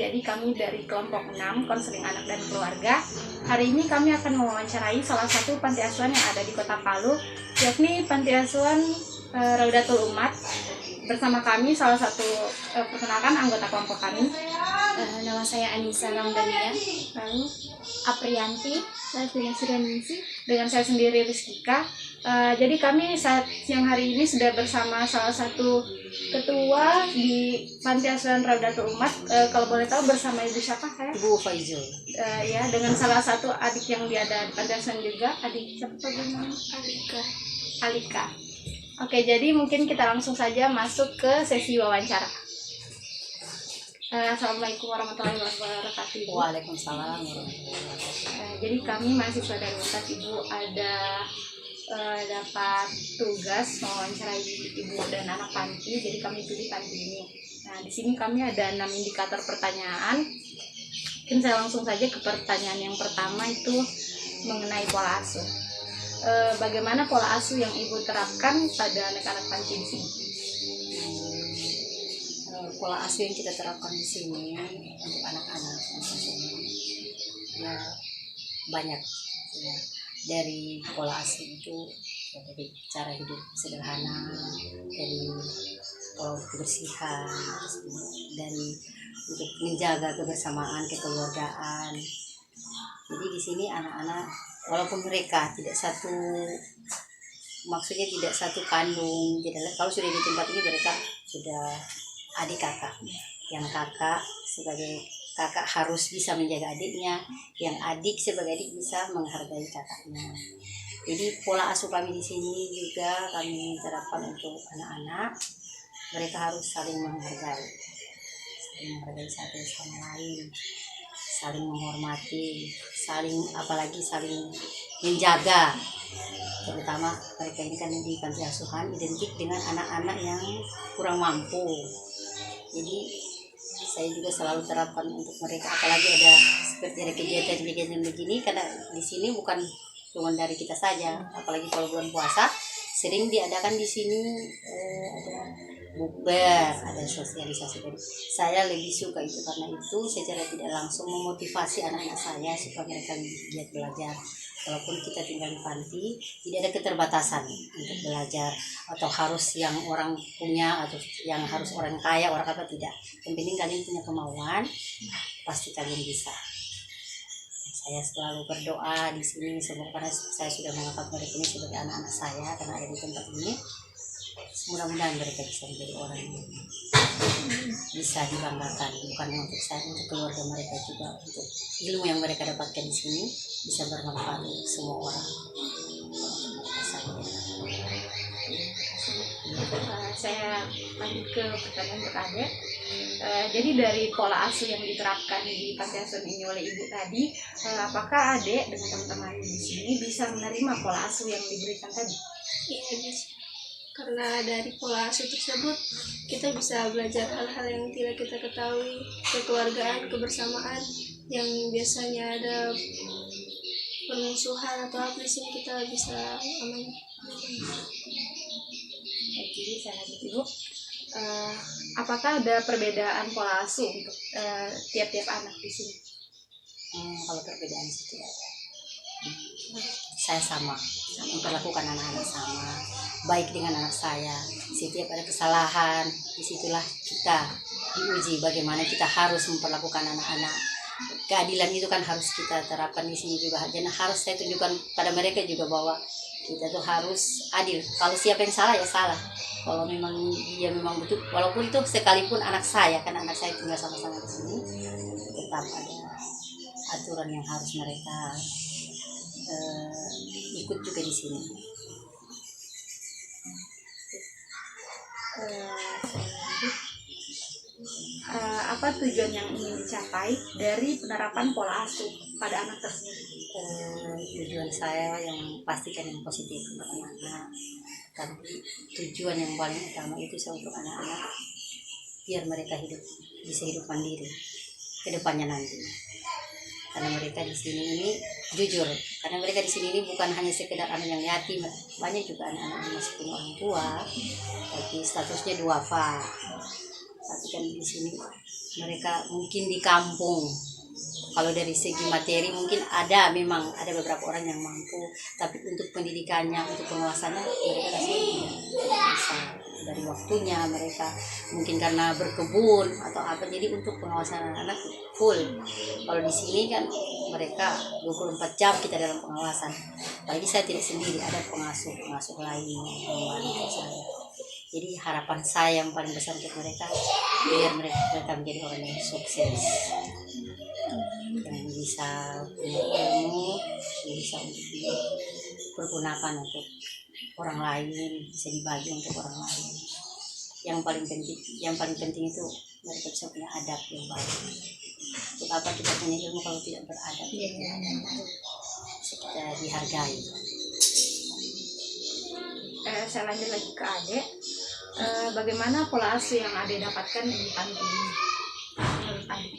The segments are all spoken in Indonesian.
Jadi kami dari kelompok 6 konseling anak dan keluarga. Hari ini kami akan mewawancarai salah satu panti asuhan yang ada di Kota Palu, yakni Panti Asuhan Raudatul Umat. Bersama kami salah satu perkenalkan anggota kelompok kami. Nama saya Anissa Ramdania, Lalu Aprianti, saya Surianingsih, dengan saya sendiri Rizkika. Jadi kami saat siang hari ini sudah bersama salah satu ketua di Panti Asuhan Raudatul Umat. Kalau boleh tahu bersama ibu siapa saya? Ibu Faizul. Ya, dengan salah satu adik yang dia ada di Panti Asuhan juga. Adik siapa namanya? Alika. Oke, jadi mungkin kita langsung saja masuk ke sesi wawancara. Assalamualaikum warahmatullahi wabarakatuh. Waalaikumsalam warahmatullahi wabarakatuh. Jadi kami mahasiswa dari UNTAD, Ibu ada dapat tugas mewawancarai ibu dan anak panti. Jadi kami pilih panti ini. Nah, di sini kami ada 6 indikator pertanyaan. Mungkin saya langsung saja ke pertanyaan yang pertama, itu mengenai pola asuh. Bagaimana pola asuh yang ibu terapkan pada anak-anak panti di sini? Pola asuh yang kita terapkan di sini untuk anak-anak ya banyak ya. Dari pola asuh itu dari cara hidup sederhana, dari pola kebersihan, dari untuk menjaga kebersamaan kekeluargaan. Jadi di sini anak-anak walaupun mereka tidak satu, maksudnya tidak satu kandung, tidak, kalau sudah di tempat ini mereka sudah adik kakak. Yang kakak sebagai kakak harus bisa menjaga adiknya, yang adik sebagai adik bisa menghargai kakaknya. Jadi pola asuh kami di sini juga kami terapkan untuk anak-anak. Mereka harus saling menghargai satu sama lain, saling menghormati, apalagi saling menjaga. Terutama mereka ini kan di panti asuhan identik dengan anak-anak yang kurang mampu. Jadi saya juga selalu terapkan untuk mereka, apalagi ada seperti ada kegiatan-kegiatan begini, karena di sini bukan cuma dari kita saja, apalagi kalau bulan puasa sering diadakan di sini ada bukber, ada sosialisasi. Dari saya lebih suka itu karena itu secara tidak langsung memotivasi anak-anak saya supaya mereka giat belajar. Walaupun kita tinggal di panti, tidak ada keterbatasan untuk belajar atau harus yang orang punya atau yang harus orang kaya, orang apa, tidak. Yang penting kalian punya kemauan, pasti kalian bisa. Saya selalu berdoa di sini, semoga karena saya sudah menganggap mereka ini sebagai anak-anak saya karena ada di tempat ini. Mudah-mudahan mereka bisa menjadi orang yang bisa dibanggakan, bukan untuk saya, untuk keluarga mereka juga, untuk ilmu yang mereka dapatkan di sini bisa bermanfaat untuk semua orang. Saya lanjut ke pertanyaan berikutnya. Jadi dari pola asuh yang diterapkan di panti asuhan ini oleh ibu tadi, apakah adik dengan teman-teman di sini bisa menerima pola asuh yang diberikan tadi? Iya, bisa. Karena dari pola asuh tersebut kita bisa belajar hal-hal yang tidak kita ketahui, kekeluargaan, kebersamaan yang biasanya ada permusuhan atau apa, di sini kita bisa aman. Jadi saya lanjut ibu. Apakah ada perbedaan pola asuh untuk tiap-tiap anak di sini? Kalau perbedaan itu tidak ada. Saya sama memperlakukan anak-anak sama, baik dengan anak saya. Setiap ada kesalahan, disitulah kita diuji bagaimana kita harus memperlakukan anak-anak. Keadilan itu kan harus kita terapkan di sini juga. Dan harus saya tunjukkan pada mereka juga bahwa kita tuh harus adil. Kalau siapa yang salah ya salah. Kalau memang dia memang betul, walaupun itu sekalipun anak saya, karena anak saya tinggal sama-sama di sini, tetap ada aturan yang harus mereka ikut juga di sini. Apa tujuan yang ingin dicapai dari penerapan pola asuh pada anak tersebut? Tujuan saya yang pastikan yang positif untuk anak-anak. Tapi tujuan yang paling utama itu saya untuk anak-anak biar mereka bisa hidup mandiri ke depannya nanti. Karena mereka di sini ini jujur, karena mereka di sini ini bukan hanya sekedar anak yang yatim, banyak juga anak-anak yang masih punya orang tua, tapi statusnya duafa. Tapi kan di sini mereka mungkin di kampung. Kalau dari segi materi mungkin memang ada beberapa orang yang mampu, tapi untuk pendidikannya, untuk pengawasannya mereka rasanya tidak bisa. Dari waktunya mereka mungkin karena berkebun atau apa, jadi untuk pengawasan anak full. Kalau di sini kan mereka 24 jam kita dalam pengawasan. Apalagi saya tidak sendiri, ada pengasuh lain yang membantu saya. Jadi harapan saya yang paling besar untuk mereka, biar mereka menjadi orang yang sukses, yang bisa punya ilmu, yang bisa untuk dipergunakan untuk orang lain, bisa dibagi untuk orang lain. Yang paling penting itu mereka bisa punya adab yang baik. Untuk apa kita punya ilmu kalau tidak beradab? Bisa kita dihargai. Saya lanjut lagi ke Adek. Bagaimana pola asuh yang Adek dapatkan di panti ini? Menurut Adek?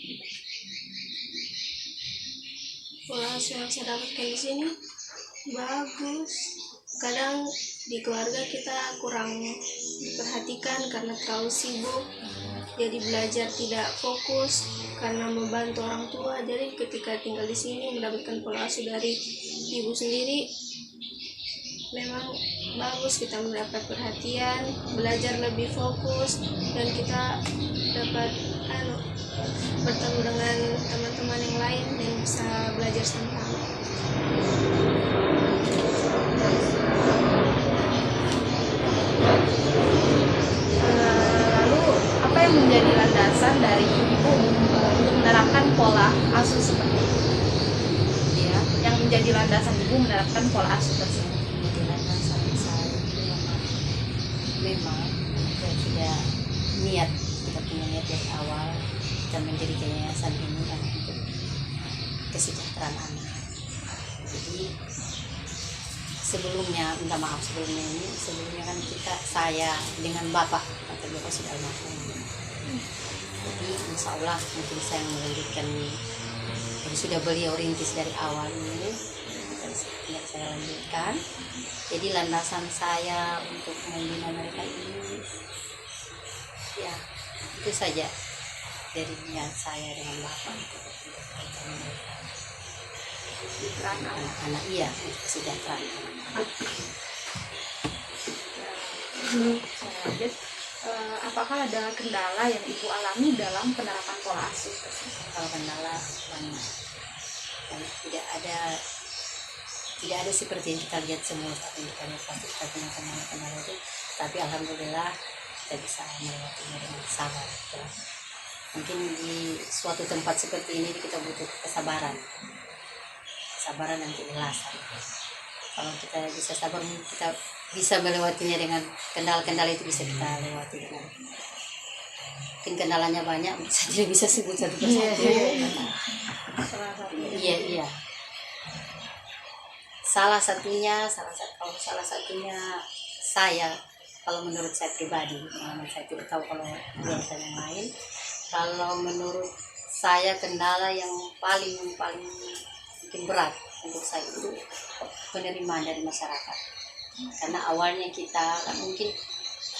Pola asuh yang saya dapatkan di sini bagus. Kadang di keluarga kita kurang diperhatikan karena terlalu sibuk, jadi belajar tidak fokus karena membantu orang tua. Jadi ketika tinggal di sini mendapatkan pola asuh dari ibu sendiri, memang bagus, kita mendapat perhatian, belajar lebih fokus, dan kita dapat bertemu dengan teman-teman yang lain dan bisa belajar sama-sama. Lalu apa yang menjadi landasan dari ibu untuk menerapkan pola asuh seperti itu? Ya, Yang menjadi landasan ibu menerapkan pola asuh tersebut? menjalankan sampai saya itu memang kita sudah niat, kita punya niat dari awal kita mendirikan yayasan ini kan untuk kesejahteraan anak. Jadi sebelumnya kan saya dengan bapak sudah almarhum. Jadi insya Allah mungkin saya yang melanjutkan, jadi sudah beliau rintis dari awal ini, tidak saya lanjutkan. Jadi landasan saya untuk membina mereka ini, ya itu saja dari niat saya dengan bapak untuk mereka. Anak-anak, iya, untuk kesejahteraan anak-anak. Saya lanjut. Apakah ada kendala yang ibu alami dalam penerapan pola asuh tersebut? Kalau kendala banyak, dan tidak ada seperti yang kita lihat semua, tapi kita lihat pasti kita punya kendala itu, tapi alhamdulillah kita bisa melewatinya dengan sabar. Mungkin di suatu tempat seperti ini kita butuh kesabaran dan keikhlasan. Kalau kita bisa sabar, kita bisa melewatinya dengan kendala-kendala itu, bisa kita lewati dengan, mungkin kendalanya banyak, saya tidak bisa sebut satu persatu. Iya. Salah satunya saya, kalau menurut saya pribadi, saya tidak tahu kalau biasa yang lain. Kalau menurut saya kendala yang paling mungkin berat untuk saya itu penerimaan dari masyarakat. Karena awalnya kita kan mungkin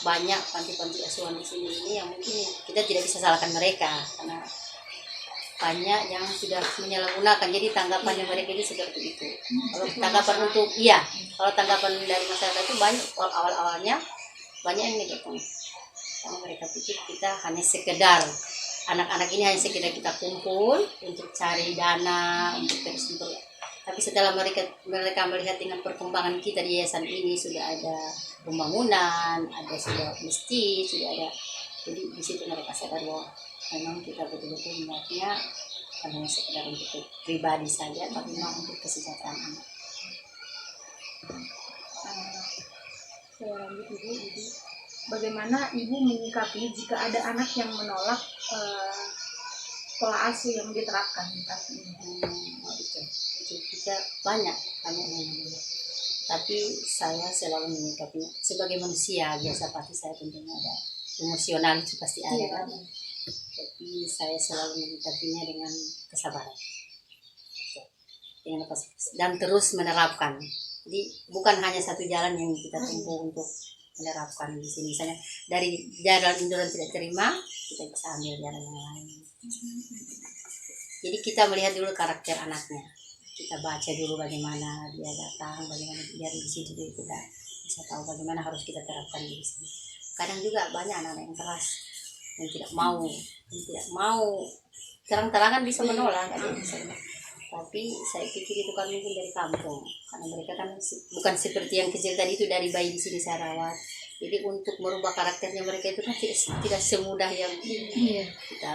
banyak panti-panti asuhan di sini ini yang mungkin kita tidak bisa salahkan mereka, karena banyak yang sudah menyalahgunakan. Jadi tanggapannya mereka ini seperti itu. Kalau tanggapan dari masyarakat itu banyak, awal-awalnya banyak yang negatif. Karena mereka pikir kita hanya sekedar anak-anak ini hanya sekedar kita kumpul untuk cari dana untuk tapi setelah mereka melihat dengan perkembangan kita di yayasan ini, sudah ada pembangunan, sudah masjid, sudah ada, jadi di situ mereka sadar bahwa memang kita betul-betul niatnya hanya sekedar untuk pribadi saja, tapi memang untuk kesejahteraan anak. Saya lanjut ibu. Bagaimana ibu menyikapi jika ada anak yang menolak pola asuh yang diterapkan di panti ini? Itu kita banyak yang menolak. Tapi saya selalu menyikapi sebagai manusia biasa, pasti saya tentunya ada emosional, itu pasti ada kan. Tapi saya selalu menyikapinya dengan kesabaran dan terus menerapkan. Jadi bukan hanya satu jalan yang kita tempuh untuk menerapkan di sini. Misalnya dari jalan induk tidak terima, kita bisa ambil jalan yang lain. Jadi kita melihat dulu karakter anaknya, kita baca dulu bagaimana dia datang, bagaimana dia di situ, kita bisa tahu bagaimana harus kita terapkan di sini. Kadang juga banyak anak-anak yang keras, yang tidak mau terang-terangan bisa menolak, ada yang bisa menolak. Tapi saya pikir itu kan mungkin dari kampung, karena mereka kan bukan seperti yang kecil tadi itu, dari bayi di sini saya rawat. Jadi untuk merubah karakternya mereka itu kan tidak semudah yang kita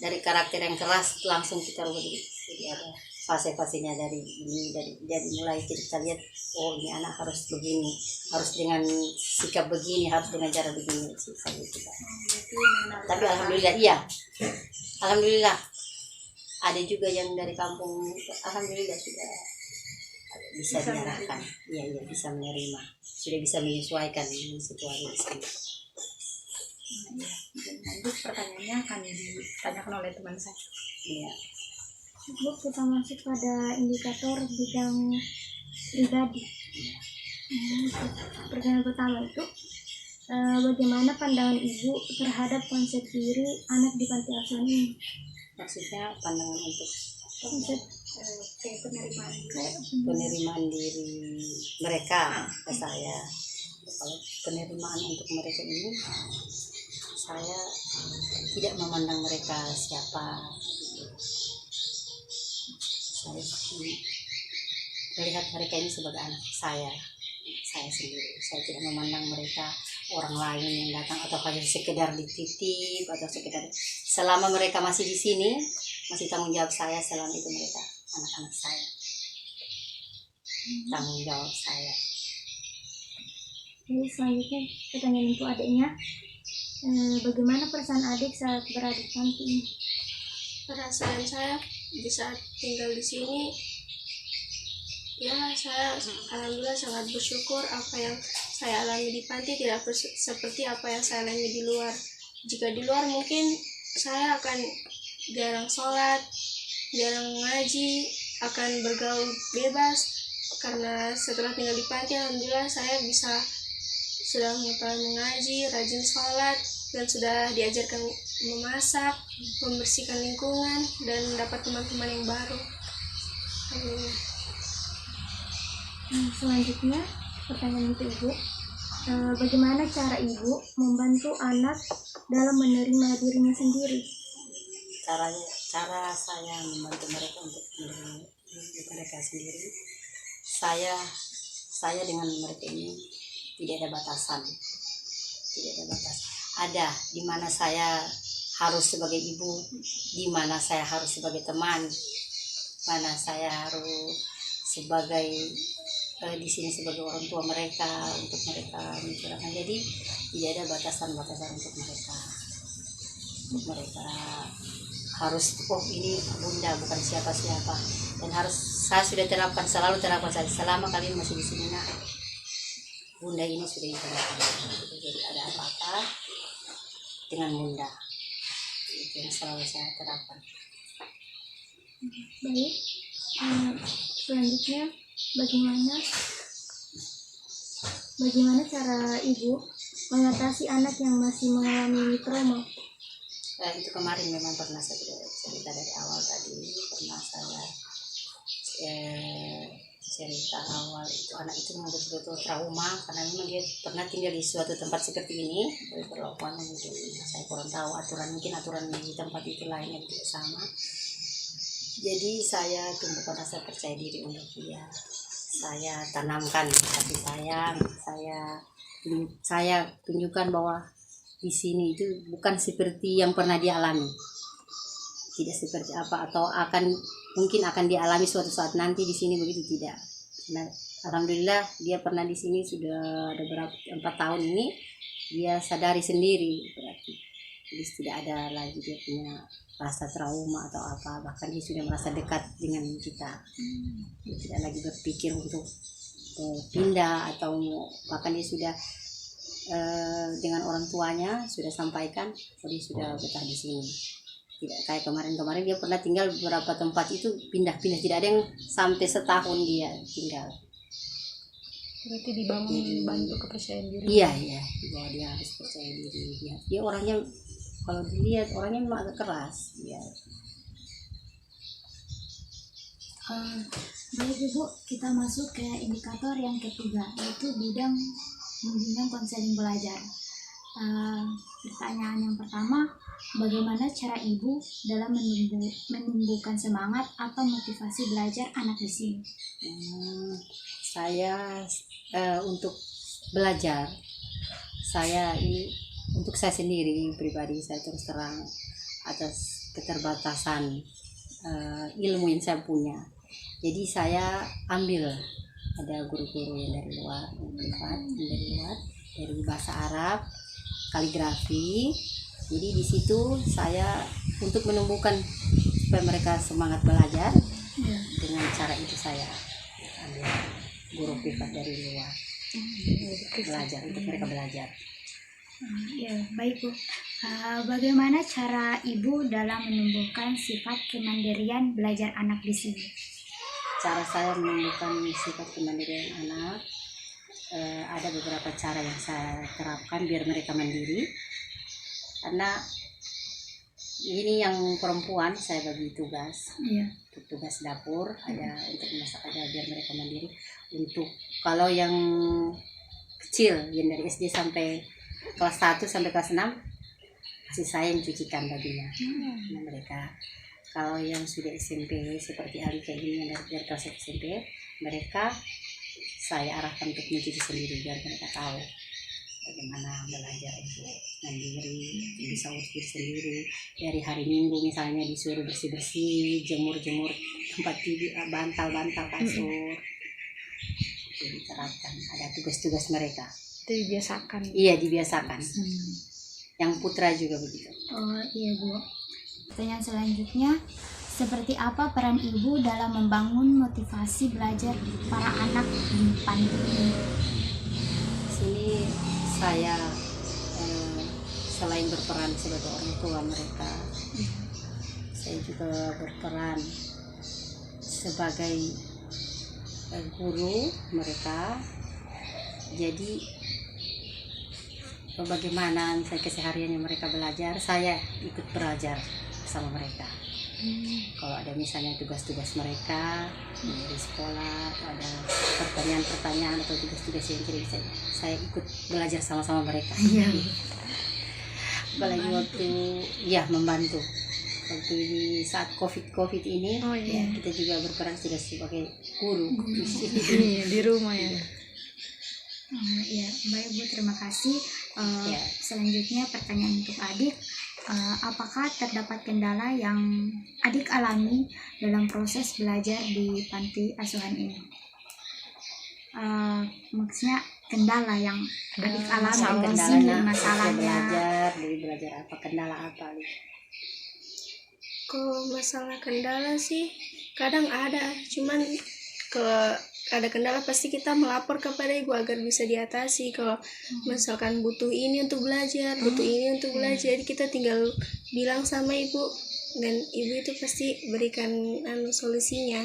dari karakter yang keras langsung kita rubah. Jadi ada fase-fasenya dari ini, dari mulai kita lihat, oh ini anak harus begini, harus dengan sikap begini, harus dengan cara begini sih kita. Tapi alhamdulillah ada juga yang dari kampung, alhamdulillah sudah bisa diarahkan, iya bisa menerima, sudah bisa menyesuaikan dengan situasi di sini. Dan nanti pertanyaannya akan ditanyakan oleh teman saya. Iya. Bu, kita masuk pada indikator bidang pribadi. Pertanyaan pertama itu, bagaimana pandangan Ibu terhadap konsep diri anak di panti asuhan ini? Maksudnya pandangan untuk Konsep penerimaan diri mereka ke saya. Kalau penerimaan untuk mereka ini, saya tidak memandang mereka siapa. Saya melihat mereka ini sebagai anak saya sendiri. Saya tidak memandang mereka orang lain yang datang atau hanya sekedar dititip atau sekedar, selama mereka masih di sini, masih tanggung jawab saya, selama itu mereka anak-anak saya, tanggung jawab saya. Jadi selanjutnya pertanyaan untuk adiknya, bagaimana perasaan adik saat berada di panti ini? Perasaan saya di saat tinggal di sini, ya saya alhamdulillah sangat bersyukur apa yang saya alami di panti tidak seperti apa yang saya alami di luar. Jika di luar mungkin saya akan jarang sholat, jarang ngaji, akan bergaul bebas. Karena setelah tinggal di panti, alhamdulillah saya sudah mengetahui mengaji, rajin sholat, dan sudah diajarkan memasak, membersihkan lingkungan, dan mendapat teman-teman yang baru. Selanjutnya pertanyaan untuk Ibu, bagaimana cara Ibu membantu anak dalam menerima dirinya sendiri? Cara saya membantu mereka untuk menerima mereka sendiri, saya dengan mereka ini tidak ada batasan. Ada di mana saya harus sebagai ibu, di mana saya harus sebagai teman, mana saya harus sebagai di sini sebagai orang tua mereka, untuk mereka mencurahkan. Jadi tidak ada batasan-batasan untuk mereka. Harus, oh ini bunda bukan siapa-siapa, dan harus saya sudah selalu terapkan saya selama kalian masih di sini, nak, bunda ini sudah diterapkan. Jadi ada apa-apa dengan bunda, itu yang selalu saya terapkan. Baik, selanjutnya bagaimana cara Ibu mengatasi anak yang masih mengalami trauma? Itu kemarin memang pernah saya cerita dari awal tadi, pernah saya cerita awal itu, anak itu memang betul-betul trauma karena memang dia pernah tinggal di suatu tempat seperti ini, perlakuan mungkin saya kurang tahu aturan di tempat itu lain yang tidak sama. Jadi saya tumbuhkan rasa percaya diri untuk dia, saya tanamkan kasih sayang, saya tunjukkan bahwa di sini itu bukan seperti yang pernah dia alami, tidak seperti apa atau mungkin akan dialami suatu saat nanti di sini, begitu tidak. Nah, alhamdulillah dia pernah di sini sudah ada 4 tahun ini, dia sadari sendiri berarti. Jadi tidak ada lagi dia punya rasa trauma atau apa, bahkan dia sudah merasa dekat dengan kita. Dia tidak lagi berpikir untuk pindah, atau bahkan dia sudah dengan orang tuanya sudah sampaikan dia sudah betah di sini. Tidak kayak kemarin dia pernah tinggal beberapa tempat itu pindah-pindah, tidak ada yang sampai setahun dia tinggal. Berarti dibangun bantu kepercayaan diri. Iya, bahwa dia harus percaya diri. Dia orangnya, kalau dilihat orangnya memang agak keras. Ya. Baik Ibu, kita masuk ke indikator yang ketiga, yaitu bidang membimbing konseling belajar. Pertanyaan yang pertama, bagaimana cara Ibu dalam menumbuhkan semangat atau motivasi belajar anak di sini? Saya untuk belajar, untuk saya sendiri pribadi, saya terus terang atas keterbatasan ilmu yang saya punya. Jadi saya ambil, ada guru-guru yang dari luar, yang privat, dari bahasa Arab, kaligrafi. Jadi di situ saya untuk menumbuhkan supaya mereka semangat belajar, dengan cara itu saya ambil guru privat dari luar belajar, untuk mereka belajar. Ya, baik Bu. Bagaimana cara Ibu dalam menumbuhkan sifat kemandirian belajar anak di sini? Cara saya menumbuhkan sifat kemandirian anak, ada beberapa cara yang saya terapkan biar mereka mandiri. Karena ini yang perempuan saya bagi tugas, untuk tugas dapur, ada untuk memasak, ada biar mereka mandiri. Untuk kalau yang kecil yang dari SD sampai kelas 1 sampai kelas 6, masih saya yang cucikan bajunya mereka. Kalau yang sudah SMP seperti Alika ini yang dari kelas SMP, mereka saya arahkan untuk mencuci sendiri biar mereka tahu bagaimana belajar itu mandiri, bisa urus sendiri. Dari hari Minggu misalnya disuruh bersih-bersih, jemur-jemur tempat tidur, bantal-bantal kasur. Jadi diterapkan, ada tugas-tugas mereka. Itu dibiasakan. Iya, dibiasakan. Yang putra juga begitu. Oh iya Bu. Pertanyaan selanjutnya, seperti apa peran Ibu dalam membangun motivasi belajar para anak di panti ini? Sini saya selain berperan sebagai orang tua mereka, saya juga berperan sebagai guru mereka. Jadi bagaimana misalnya kesehariannya mereka belajar, saya ikut belajar sama mereka. Kalau ada misalnya tugas-tugas mereka dari sekolah, atau ada pertanyaan-pertanyaan atau tugas-tugas yang kirim, saya ikut belajar sama-sama mereka. Apalagi waktu membantu waktu di saat COVID ini, kita juga berperan sudah sebagai guru di rumah ya. Ya, baik Bu, terima kasih. Selanjutnya pertanyaan untuk adik, apakah terdapat kendala yang adik alami dalam proses belajar di panti asuhan ini? Maksudnya kendala yang adik alami di sini, masalahnya. Belajar apa, kendala apa? Kalau masalah kendala sih kadang ada, cuman kalau ada kendala pasti kita melapor kepada ibu agar bisa diatasi. Kalau misalkan butuh ini untuk belajar, jadi kita tinggal bilang sama ibu dan ibu itu pasti berikan solusinya.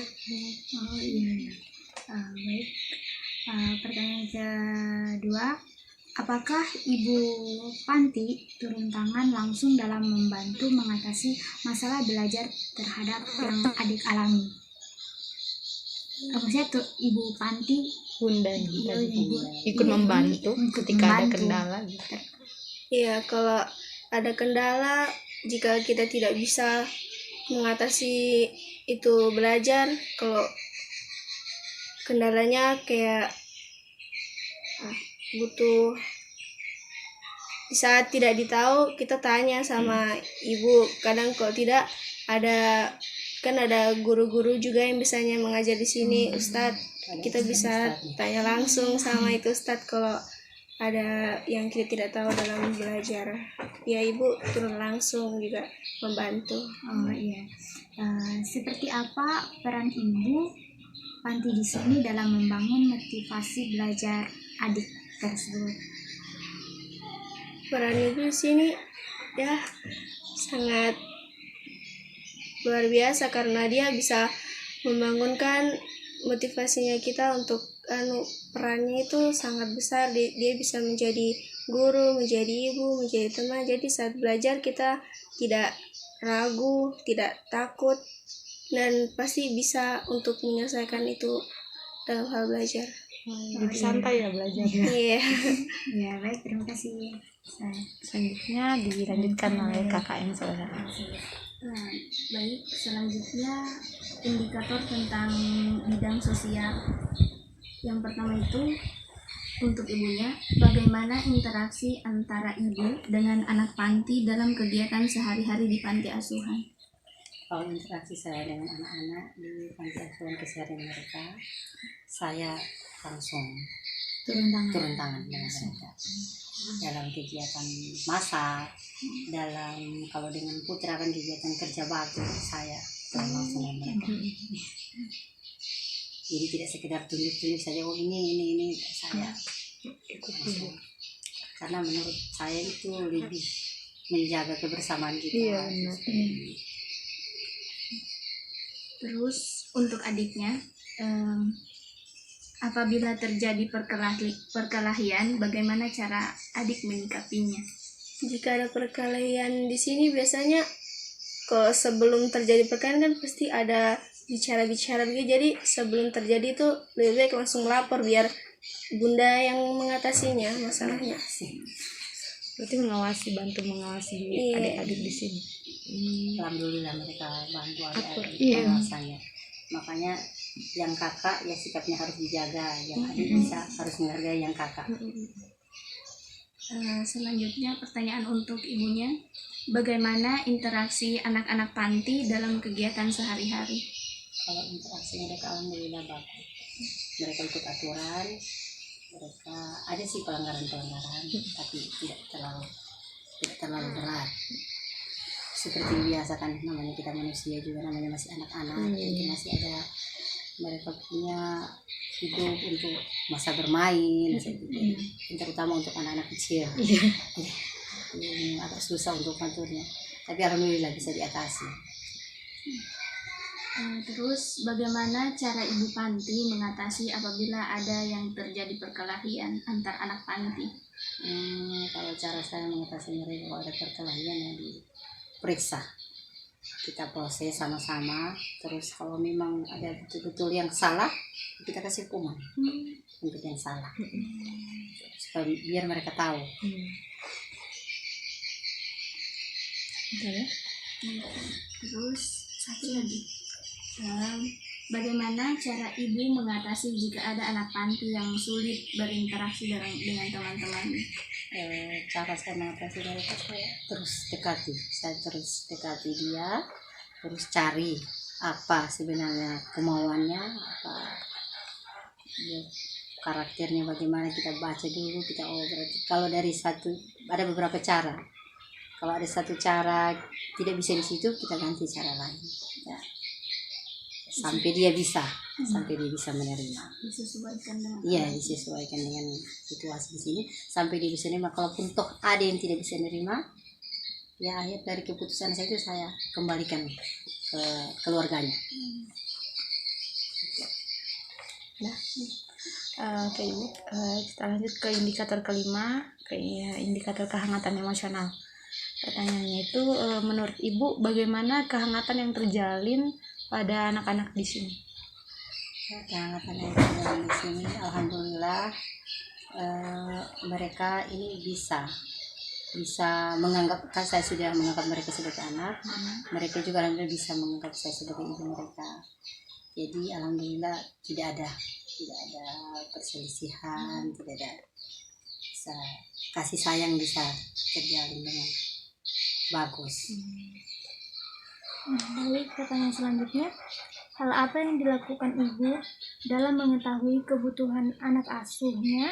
Baik. Pertanyaan kedua, apakah Ibu Panti turun tangan langsung dalam membantu mengatasi masalah belajar terhadap yang adik alami? Maksudnya tuh Ibu Panti Bunda ikut membantu ketika ada kendala gitu. Iya, kalau ada kendala, jika kita tidak bisa mengatasi itu belajar, kalau kendalanya kayak butuh, di saat tidak ditahu kita tanya sama ibu. Kadang kalau tidak ada, kan ada guru-guru juga yang biasanya mengajar di sini, Ustadz, kita bisa tanya langsung sama itu Ustadz kalau ada yang kita tidak tahu dalam belajar. Ya, ibu turun langsung juga membantu. Seperti apa peran Ibu Panti di sini dalam membangun motivasi belajar adik tersebut? Peran ibu di sini ya sangat luar biasa karena dia bisa membangunkan motivasinya kita untuk perannya itu sangat besar. Dia bisa menjadi guru, menjadi ibu, menjadi teman. Jadi saat belajar kita tidak ragu, tidak takut, dan pasti bisa untuk menyelesaikan itu dalam hal belajar. Lebih santai ya belajarnya. Iya. Ya, baik, terima kasih. Selanjutnya dilanjutkan oleh kakak yang saudara. Nah, baik, selanjutnya indikator tentang bidang sosial. Yang pertama itu untuk ibunya, bagaimana interaksi antara ibu dengan anak panti dalam kegiatan sehari-hari di panti asuhan? Kalau interaksi saya dengan anak-anak di panti asuhan keseharian mereka, saya langsung turun tangan dengan mereka dalam kegiatan masak, dalam kalau dengan putra kan kegiatan kerja bakti, saya turun langsung dengan mereka. Jadi tidak sekedar tunjuk-tunjuk saja, oh ini saya langsung. Karena menurut saya itu lebih menjaga kebersamaan kita. Iya, benar. Terus untuk adiknya, apabila terjadi perkelahian, bagaimana cara adik menyikapinya? Jika ada perkelahian di sini biasanya kalau sebelum terjadi perkelahian kan pasti ada bicara-bicara begitu. Jadi sebelum terjadi itu lebih baik langsung lapor biar bunda yang mengatasinya masalahnya. Berarti bantu mengawasi Iya. adik-adik di sini. Alhamdulillah mereka bantu adik-adik Iya. pengawasannya. Makanya yang kakak ya sikapnya harus dijaga, yang adik bisa harus menghargai yang kakak. Selanjutnya pertanyaan untuk ibunya, bagaimana interaksi anak-anak panti dalam kegiatan sehari-hari? Kalau interaksi mereka alhamdulillah bagus. Mereka ikut aturan, mereka ada sih pelanggaran-pelanggaran, tapi tidak terlalu berat. Seperti biasa kan, namanya kita manusia juga, namanya masih anak-anak, jadi masih ada mereka punya hidup untuk masa bermain, terutama untuk anak-anak kecil. Agak susah untuk mengaturnya, tapi alhamdulillah bisa diatasi. Terus bagaimana cara ibu panti mengatasi apabila ada yang terjadi perkelahian antar anak panti? Kalau cara saya mengatasi mereka kalau ada perkelahian ya diperiksa, kita proses sama-sama. Terus kalau memang ada betul-betul yang salah, kita kasih hukuman untuk yang salah, supaya biar mereka tahu. Terus satu lagi, bagaimana cara ibu mengatasi jika ada anak panti yang sulit berinteraksi dengan teman-teman? Cara saya mengatasi mereka, saya terus dekati dia, terus cari apa sebenarnya kemauannya, apa dia, karakternya bagaimana, kita baca dulu, kita berarti kalau dari ada beberapa cara. Kalau ada satu cara tidak bisa di situ, kita ganti cara lain ya. Sampai dia bisa menerima. Disesuaikan dengan situasi di sini sampai dia bisa menerima. Kalaupun toh ada yang tidak bisa menerima, ya akhir dari keputusan saya itu saya kembalikan ke keluarganya. Oke Ibu, kita lanjut ke indikator kelima, indikator kehangatan emosional. Pertanyaannya itu, menurut Ibu bagaimana kehangatan yang terjalin pada anak-anak di sini? Kehangatan yang terjalin di sini, alhamdulillah mereka ini bisa menganggap, kan saya sudah menganggap mereka sebagai anak, mereka juga alhamdulillah bisa menganggap saya sebagai ibu mereka. Jadi alhamdulillah tidak ada perselisihan, tidak ada, bisa kasih sayang bisa terjalin dengan bagus. Baik, pertanyaan selanjutnya, hal apa yang dilakukan ibu dalam mengetahui kebutuhan anak asuhnya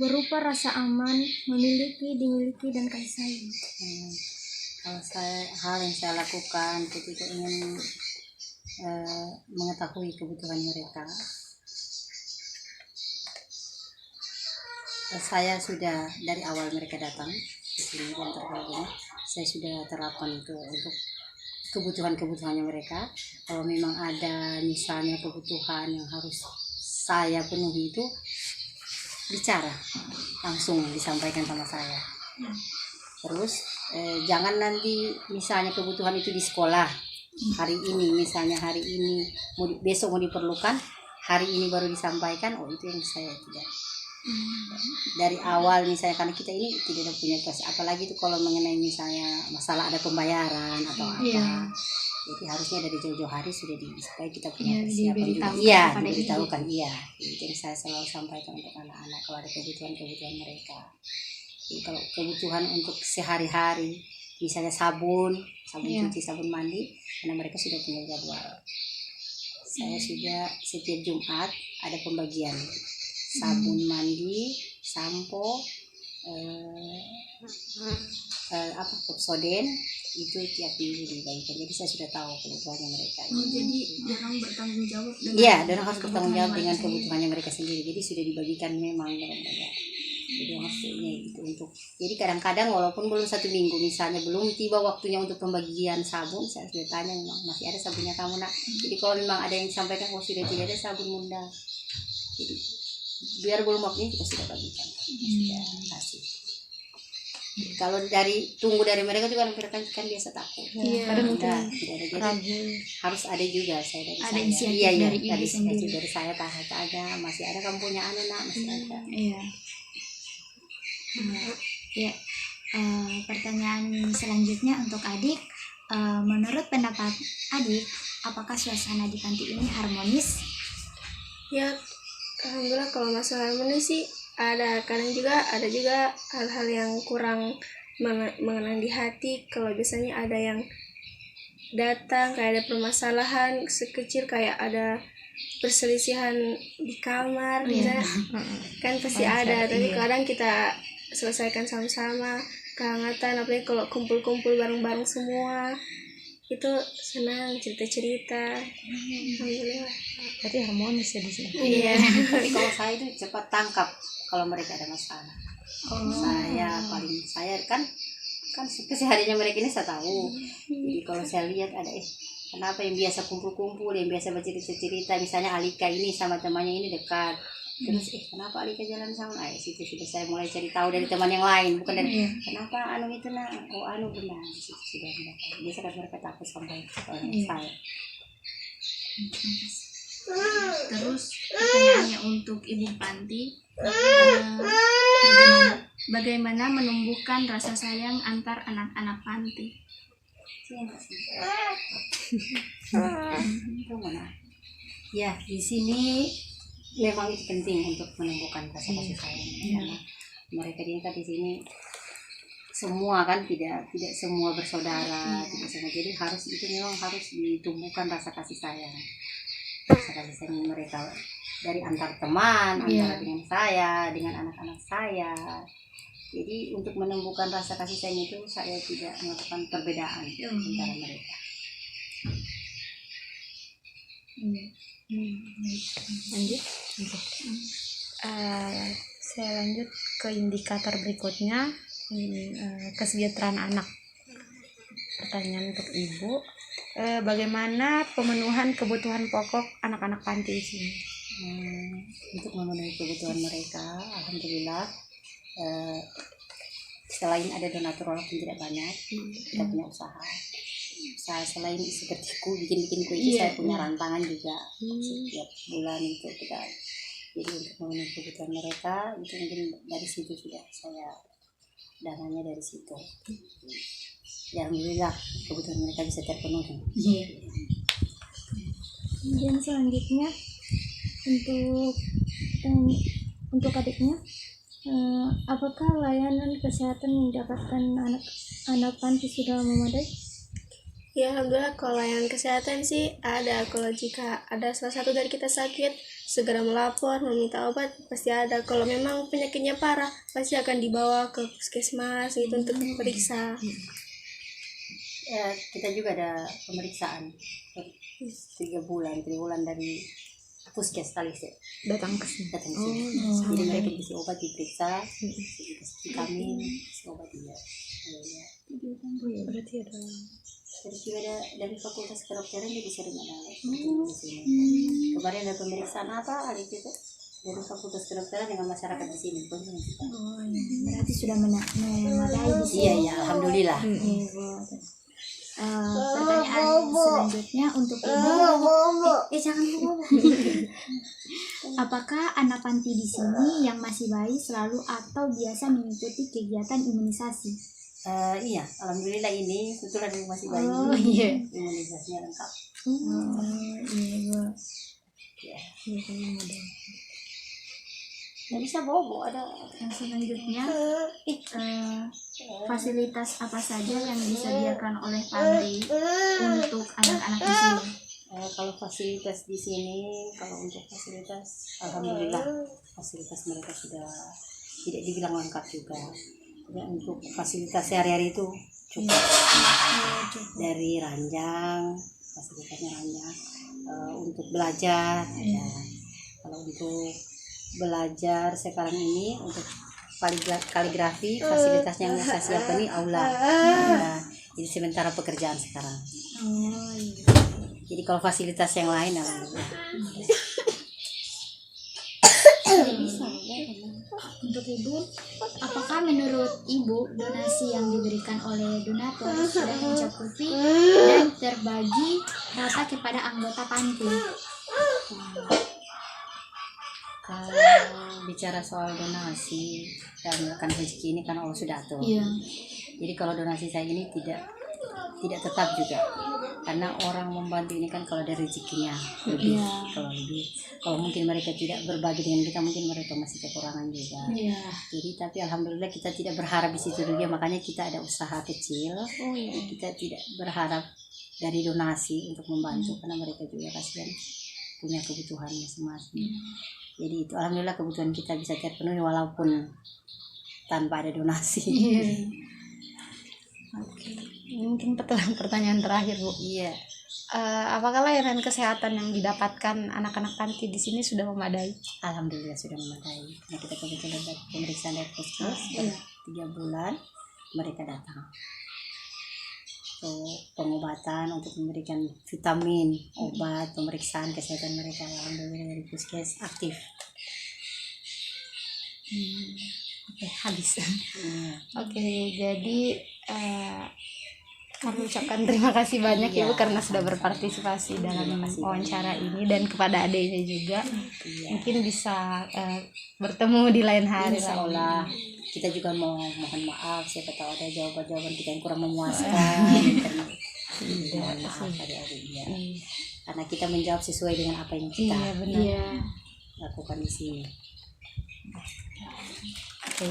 berupa rasa aman, dimiliki dan kasih sayang? Kalau hal yang saya lakukan ketika ingin mengetahui kebutuhan mereka, saya sudah dari awal mereka datang ke sini dan terkadang saya sudah terapkan itu untuk kebutuhannya mereka. Kalau memang ada misalnya kebutuhan yang harus saya penuhi itu bicara langsung disampaikan sama saya. Terus jangan nanti misalnya kebutuhan itu di sekolah hari ini, misalnya hari ini besok mau diperlukan, hari ini baru disampaikan. Oh, itu yang saya tidak dari awal misalnya, karena kita ini tidak punya proses, apalagi itu kalau mengenai misalnya masalah ada pembayaran atau apa. Jadi harusnya dari jauh-jauh hari sudah supaya kita punya persiapan juga. Iya, diberitahukan. Iya, itu yang saya selalu sampaikan untuk anak-anak kalau ada kebutuhan mereka. Jadi kalau kebutuhan untuk sehari-hari, misalnya sabun cuci, sabun mandi, karena mereka sudah punya jadwal. Saya sudah setiap Jumat ada pembagian sabun mandi, sampo, Pepsodent, itu tiap minggu dibagikan. Jadi saya sudah tahu kebutuhannya mereka. Jadi orang bertanggung jawab dengan Iya, dan harus bertanggung jawab dengan kebutuhannya mereka sendiri. Jadi sudah dibagikan memang benar-benar. Jadi maksudnya itu untuk. Jadi kadang-kadang walaupun belum 1 minggu, misalnya belum tiba waktunya untuk pembagian sabun, saya sudah tanya memang masih ada sabunnya kamu nak. Jadi kalau memang ada yang disampaikan sudah tidak ada sabun Bunda. Jadi biar belum waktunya kita sudah bagikan, sudah kasih. Kalau tunggu dari mereka juga, mereka kan biasa takut. Kadang mungkin tidak ada, jadi harus ada juga saya dari Ada saya. inisiatif Iya, dari ibu sendiri. dari saya tanya masih ada kamu punya anak nak, masih ada. Iya. Ya, pertanyaan selanjutnya untuk adik. Menurut pendapat adik, apakah suasana di panti ini harmonis? Ya, alhamdulillah kalau masalah harmonis sih ada, kadang juga ada juga hal-hal yang kurang mengenang di hati. Kalau biasanya ada yang datang kayak ada permasalahan sekecil, kayak ada perselisihan di kamar, misalnya, kan pasti ada. Tapi kadang kita selesaikan sama-sama, kehangatan, apalagi kalau kumpul-kumpul bareng-bareng semua, itu senang cerita-cerita. Alhamdulillah. Berarti harmonis ya di sini. Iya. Tapi kalau saya itu cepat tangkap kalau mereka ada masalah. Saya kan kesehariannya mereka ini saya tahu. Jadi kalau saya lihat ada kenapa yang biasa kumpul-kumpul, yang biasa bercerita-cerita, misalnya Alika ini sama temannya ini dekat. Terus kenapa Alika jalan sama? Situ sudah saya mulai cari tahu dari teman yang lain, bukan dari kenapa itu nak, benar. Situ sudah mereka. Biasa kan mereka takut sampai orang saya. Terus pertanyaannya untuk Ibu Panti, bagaimana menumbuhkan rasa sayang antar anak-anak panti? Ya, di sini memang itu penting untuk menumbuhkan rasa kasih sayang. Karena mereka di sini semua kan tidak semua bersaudara, tidak semua. Jadi memang harus ditumbuhkan rasa kasih sayang. Rasa kasih sayang mereka dari antar teman, antara dengan saya, dengan anak-anak saya. Jadi untuk menumbuhkan rasa kasih sayang itu saya tidak melakukan perbedaan antara mereka. Lanjut. Saya lanjut ke indikator berikutnya, kesejahteraan anak. Pertanyaan untuk Ibu, bagaimana pemenuhan kebutuhan pokok anak-anak panti di sini? Untuk memenuhi kebutuhan mereka, alhamdulillah, selain ada donatur walaupun tidak banyak, kita punya usaha. Selain seperti bikin kue itu, saya punya rantangan juga setiap bulan itu kita. Jadi untuk memenuhi kebutuhan mereka itu mungkin dari situ sudah saya dananya dari situ. Ya, alhamdulillah kebutuhan mereka bisa terpenuhi. Kemudian selanjutnya untuk adiknya, apakah layanan kesehatan yang didapatkan anak panti sudah memadai? Ya, alhamdulillah kalau layanan kesehatan sih ada. Kalau jika ada salah satu dari kita sakit, segera melapor, meminta obat, pasti ada. Kalau memang penyakitnya parah, pasti akan dibawa ke puskesmas gitu untuk diperiksa. Ya, kita juga ada pemeriksaan 3 bulan dari puskes tali Datang ke sini. Jadi mereka dikasih obat, diperiksa, dikasih vitamin, dikasih obat juga. Berarti ada Terus juga ada dari Fakultas Kedokteran dia sering ada di sini. Kemarin ada pemeriksaan apa adik itu dari Fakultas Kedokteran dengan masyarakat di sini pun. Oh, berarti sudah memadai di sini. Iya ya, alhamdulillah. Pertanyaan selanjutnya untuk ibu, Jangan lupa. apakah anak panti di sini yang masih bayi selalu atau biasa mengikuti kegiatan imunisasi? Iya, alhamdulillah ini kebetulan yang masih bayi. Oh, iya. Imunisasinya lengkap. Iya, Ya. Bu. Nggak bisa bobo ada. Yang selanjutnya, fasilitas apa saja yang disediakan oleh panti untuk anak-anak di sini? Kalau fasilitas di sini, kalau untuk fasilitas, alhamdulillah fasilitas mereka sudah tidak dibilang lengkap juga. Ya, untuk fasilitas sehari-hari itu cukup. Dari ranjang, fasilitasnya ranjang. Untuk belajar, ya. Kalau untuk belajar sekarang ini untuk kaligrafi, fasilitasnya yang saya siapkan ini aula. Nah, jadi sementara pekerjaan sekarang. Oh, iya. Jadi kalau fasilitas yang lain alhamdulillah. Untuk ibu, apakah menurut ibu donasi yang diberikan oleh donatur sudah mencakupi dan terbagi rata kepada anggota panti? Kalau bicara soal donasi dan makan rezeki ini kan Allah sudah atur. Iya. Jadi kalau donasi saya ini tidak tetap juga, karena orang membantu ini kan kalau ada rezekinya lebih. Kalau mungkin mereka tidak berbagi dengan kita, mungkin mereka masih kekurangan juga. Iya. Jadi tapi alhamdulillah kita tidak berharap di situ juga, makanya kita ada usaha kecil. Kita tidak berharap dari donasi untuk membantu, karena mereka juga kasihan punya kebutuhan masing-masing. Jadi itu alhamdulillah kebutuhan kita bisa terpenuhi walaupun tanpa ada donasi. Oke. Mungkin pertanyaan terakhir, Bu. Iya. Apakah layanan kesehatan yang didapatkan anak-anak panti di sini sudah memadai? Alhamdulillah sudah memadai. Nah, kita kebetulan dari pemeriksaan dari puskes 3 bulan mereka datang. Untuk pengobatan, untuk memberikan vitamin, obat, pemeriksaan kesehatan mereka alhamdulillah dari puskes aktif. Oke, habis. Iya. Oke, jadi kami ucapkan terima kasih banyak Ibu karena sudah berpartisipasi dalam wawancara ini, dan kepada adiknya juga. Mungkin bisa bertemu di lain hari. Insya Allah. Kita juga mohon maaf siapa tahu ada jawaban-jawaban kita yang kurang memuaskan. Mohon maaf adik-adiknya. Karena kita menjawab sesuai dengan apa yang kita lakukan di sini. Oke.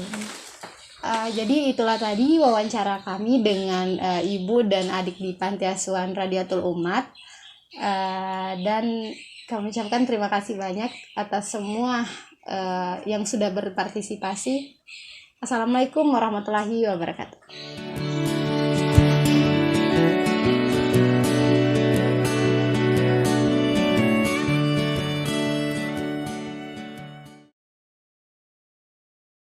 Jadi itulah tadi wawancara kami dengan ibu dan adik di Panti Asuhan Radiatul Umat, dan kami ucapkan terima kasih banyak atas semua yang sudah berpartisipasi. Assalamualaikum warahmatullahi wabarakatuh.